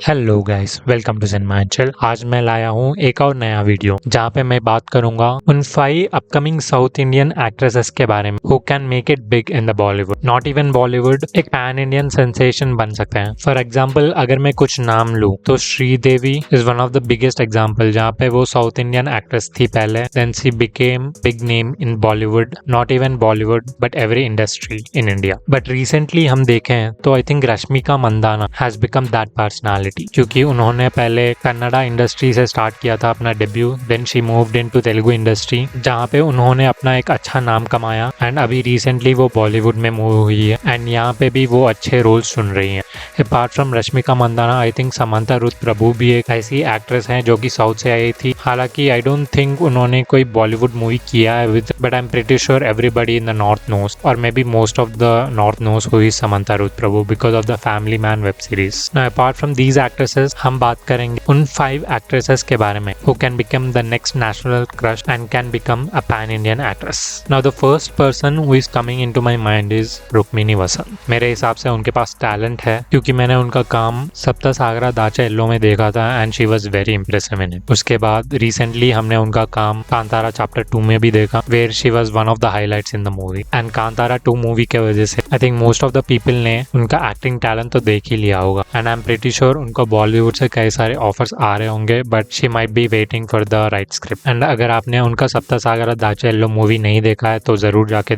Hello guys, welcome to Cinemanchal. आज मैं लाया हूँ एक और नया वीडियो जहाँ पे मैं बात करूंगा उन 5 अपकमिंग साउथ इंडियन एक्ट्रेसेस के बारे में who can make it big in the Bollywood, not even Bollywood, एक पैन इंडियन सेंसेशन बन सकते हैं। फॉर एग्जाम्पल अगर मैं कुछ नाम लूँ तो Sridevi is one of the biggest example, जहाँ पे वो साउथ इंडियन एक्ट्रेस थी पहले, then she became big name in Bollywood, not even Bollywood but every industry in India. But recently हम देखें तो I think Rashmika Mandanna has become that personality, क्योंकि उन्होंने पहले कन्नड़ा इंडस्ट्री से स्टार्ट किया था अपना debut, then she moved into Telugu industry जहाँ पे उन्होंने अपना एक अच्छा नाम कमाया एंड अभी रिसेंटली वो बॉलीवुड में मूव हुई है एंड यहाँ पे भी वो अच्छे रोल्स सुन रही हैं। Apart from Rashmika Mandanna I think Samantha Ruth Prabhu भी एक ऐसी एक्ट्रेस हैं जो कि साउथ से आई थी। हालांकि आई डोंट थिंक उन्होंने कोई बॉलीवुड मूवी किया है with, but I am pretty sure everybody in the north knows और maybe most of the north knows who is Samantha Ruth Prabhu because of the Family Man web series. Now apart from these actresses हम बात करेंगे उन 5 actresses के बारे में who can become the next national crush and can become a pan Indian actress. Now the first person who is coming into my mind is Rukmini Vasanth. मेरे हिसाब से उनके पास टैलेंट है क्योंकि मैंने उनका काम सप्ता सागरा दाचा एल्लो में देखा था and she was very impressive in it. उसके बाद रिसेंटली हमने उनका काम कांतारा चैप्टर 2 में भी देखा where she was one of the highlights in the movie and Kantara 2 movie के वजह से I think most of the people ने उनका एक्टिंग टैलेंट तो देख ही लिया होगा and I am pretty sure उनको बॉलीवुड से कई सारे ऑफर्स आ रहे होंगे but she might be waiting for the right script. And अगर आपने उनका सप्ता सागरा दाचा एल्लो मूवी नहीं देखा है तो जरूर जाके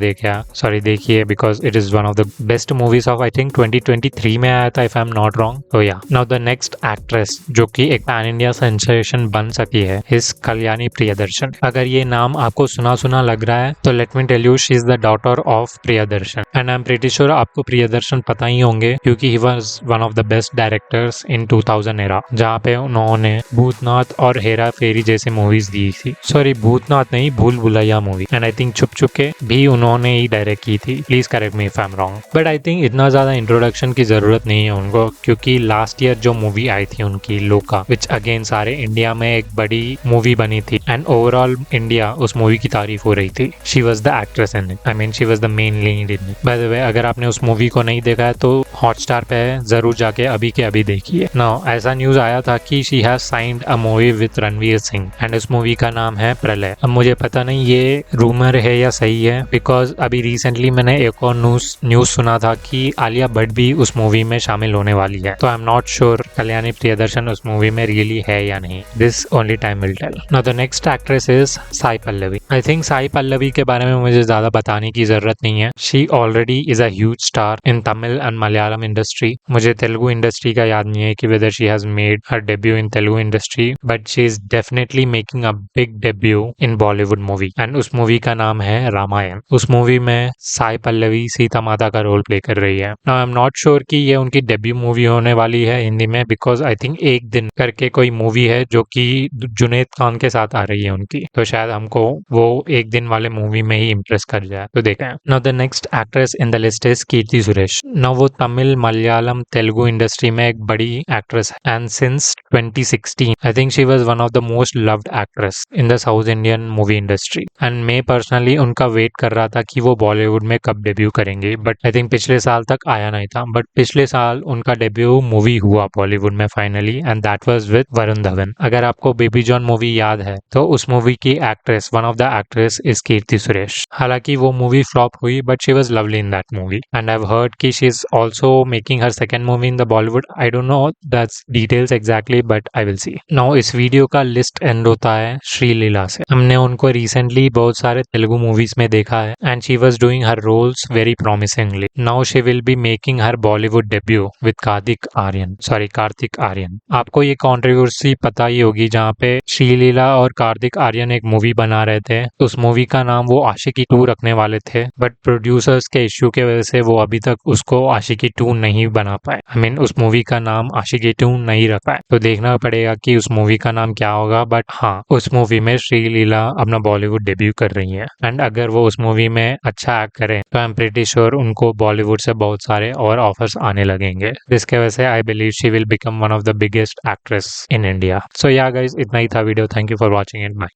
देखिए because it is one of the best movies of I think 2023 में आया था if I am not wrong. तो या नाउ द नेक्स्ट एक्ट्रेस जो कि एक पैन इंडिया सेंसेशन बन सकी है इज कल्याणी प्रियदर्शन। अगर ये नाम आपको सुना सुना लग रहा है तो let me tell you she is the daughter of Priyadarshan and I am pretty sure आपको प्रियदर्शन पता ही होंगे क्योंकि he was one of the best directors in 2000 era जहाँ पे उन्होंने भूतनाथ और हेरा फेरी जैसे मूवीज दी थी। सॉरी, भूतनाथ नहीं, भूल Bhulaiyaa movie and I think छुप छुप के भी उन्होंने ही डायरेक्ट की थी। Please correct me if I am wrong but I think इतना ज्यादा इंट्रोडक्शन की जरूरत नहीं है उनको क्योंकि लास्ट ईयर जो मूवी आई थी उनकी लोका विच अगेन सारे इंडिया में एक बड़ी मूवी बनी थी एंड ओवरऑल इंडिया उस मूवी की तारीफ हो रही थी। She was the actress in it, I mean she was the main lead in it. By the way अगर आपने उस मूवी को नहीं देखा है तो हॉटस्टार पे है, जरूर जाके अभी के अभी देखिए। नाउ ऐसा न्यूज आया था कि she has signed a movie with Ranveer Singh and उस मूवी का नाम है प्रलय। अब मुझे पता नहीं ये रूमर है या सही है बिकॉज अभी रिसेंटली मैंने एक और न्यूज सुना था कि आलिया भट्ट भी उस मूवी में शामिल होने वाली है। तो I am not sure Kalyani Priyadarshan उस मूवी में रियली है या नहीं, this only time will tell. Now the next actress is Sai Pallavi. I think Sai Pallavi के बारे में मुझे ज्यादा बताने की जरूरत नहीं है। She already is a huge star in Tamil and Malayalam industry. मुझे तेलुगु इंडस्ट्री का याद नहीं है कि whether she has made her debut in Telugu industry but she is definitely making a big debut in Bollywood movie and उस मूवी का नाम है रामायण। उस मूवी में साई पल्लवी सीता माता का रोल प्ले कर रही है। Now I am not sure कि ये उनकी डेब्यू मूवी होने वाली है हिंदी में बिकॉज आई थिंक एक दिन करके कोई मूवी है जो कि जुनैद खान के साथ आ रही है उनकी, तो शायद हमको वो एक दिन वाले मूवी में ही इम्प्रेस कर जाए, तो देखें। Now the next actress in the list is Keerthy Suresh. Now वो तमिल मलयालम तेलुगु इंडस्ट्री में एक बड़ी एक्ट्रेस है and since 2016 I think she was one of the most loved actress in the south Indian movie industry and मैं पर्सनली उनका wait कर रहा था कि वो बॉलीवुड में कब डेब्यू करेंगे बट आई थिंक पिछले साल तक आया नहीं था बट पिछले साल उनका डेब्यू मूवी हुआ बॉलीवुड में finally and that was with Varun Dhawan. अगर आपको बेबी जॉन मूवी याद है तो उस मूवी की actress, one of the actress is Keerthy Suresh. हालांकि वो मूवी फ्लॉप हुई but she was lovely in that movie and I have heard कि she is also making her second movie in the Bollywood. I don't know that's details exactly but I will see. Now इस video का list end होता है श्रीलीला से। हमने उनको recently बहुत सारे तेलुगु मूवीज में देखा है and she was doing her roles very promisingly. Now she will be making her Bollywood debut with Kartik Aaryan. आपको ये कंट्रोवर्सी पता ही होगी जहाँ पे श्रीलीला और कार्तिक आर्यन एक मूवी बना रहे थे। उस मूवी का नाम वो आशिकी 2 रखने वाले थे बट प्रोड्यूसर्स के इश्यू के वजह से वो अभी तक उसको आशिकी 2 नहीं बना पाए। आई मीन उस मूवी का नाम आशिकी 2 नहीं रख पाए, तो देखना पड़ेगा कि उस मूवी का नाम क्या होगा। बट हाँ, उस मूवी में श्रीलीला अपना बॉलीवुड डेब्यू कर रही है एंड अगर वो उस मूवी में अच्छा एक्ट करें तो आई एम प्रीटी श्योर उनको बॉलीवुड से बहुत सारे और ऑफर्स आने लगेंगे, जिसके वजह से I believe she will become one of the biggest actress in India. So ya guys, इतना ही था video. Thank you for watching it. Bye.